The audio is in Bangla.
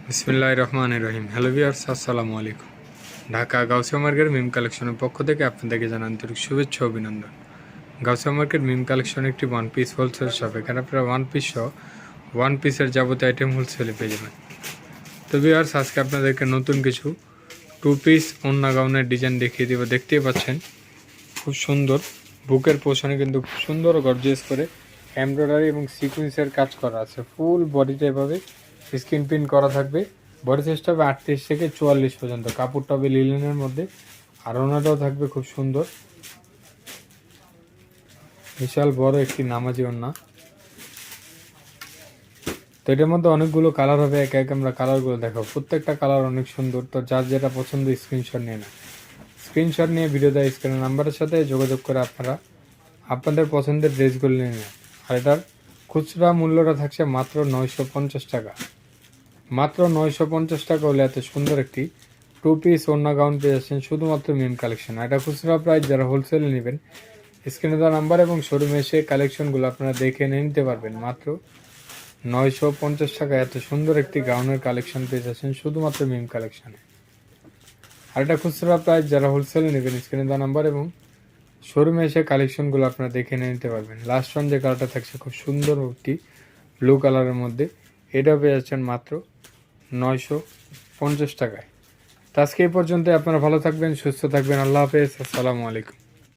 বিসমিল্লাহির রহমানির রহিম। হ্যালো ভিউয়ার্স, আসসালামু আলাইকুম। ঢাকা গাউসিয়া মার্কেট মিম কালেকশনের পক্ষ থেকে আপনাদেরকে জানান আন্তরিক শুভেচ্ছা ও অভিনন্দন। গাউসিয়া মার্কেট মিম কালেকশন একটি ওয়ান পিস হোলসেল শপ। এখানে আপনারা ওয়ান পিস সহ ওয়ান পিসের যাবতীয় আইটেম হোলসেলে পেয়ে যাবেন। তো ভিউয়ার্স, আজকে আপনাদেরকে নতুন কিছু টু পিস ওন্না গাউনের ডিজাইন দেখিয়ে দেবো। দেখতেই পাচ্ছেন খুব সুন্দর, বুকের পোষণে কিন্তু খুব সুন্দর ও গর্জিয়াস করে এমব্রয়ডারি এবং সিকুয়েন্সের কাজ করা আছে। ফুল বডিটা এভাবে স্ক্রিন প্রিন্ট করা থাকবে। বডি সাইজটা হবে 38 থেকে 44 পর্যন্ত। কাপড়টা হবে লিলেনের মধ্যে, আর ওনাটাও থাকবে খুব সুন্দর, বিশাল বড় একটি নামাজি ওন্না। তো এটার মধ্যে অনেকগুলো কালার হবে, একে একে আমরা কালারগুলো দেখাবো। প্রত্যেকটা কালার অনেক সুন্দর। তো যার যেটা পছন্দ স্ক্রিনশট নিয়ে নেন। স্ক্রিনশট নিয়ে ভিডিও দেয় স্ক্রিনের নাম্বারের সাথে যোগাযোগ করে আপনারা আপনাদের পছন্দের ড্রেসগুলো নিয়ে নেন। আর এটার খুচরা মূল্যটা থাকছে মাত্র 950 টাকা। মাত্র 950 টাকা হলে এত সুন্দর একটি টু পিস ওড়না গাউন পেয়ে যাচ্ছেন শুধুমাত্র মিম কালেকশন। এটা খুচরা প্রাইস, যারা হোলসেলে নেবেন স্ক্রিনে দেওয়া নাম্বার এবং শোরুমে এসে কালেকশনগুলো আপনারা দেখে নিয়ে নিতে পারবেন। মাত্র 950 টাকা এত সুন্দর একটি গাউনের কালেকশন পেয়ে যাচ্ছেন শুধুমাত্র মিম কালেকশনে। আর এটা খুচরা প্রাইস, যারা হোলসেলে নেবেন স্ক্রিনে দেওয়া নাম্বার এবং শোরুমে এসে কালেকশনগুলো আপনারা দেখে নিয়ে নিতে পারবেন। লাস্ট ওয়ান যে কালারটা থাকছে খুব সুন্দর একটি ব্লু কালারের মধ্যে, এটাও পেয়ে যাচ্ছেন মাত্র 950 টাকায়। তো আজকে এই পর্যন্ত। আপনারা ভালো থাকবেন, সুস্থ থাকবেন। আল্লাহ হাফেজ, আসসালামু আলাইকুম।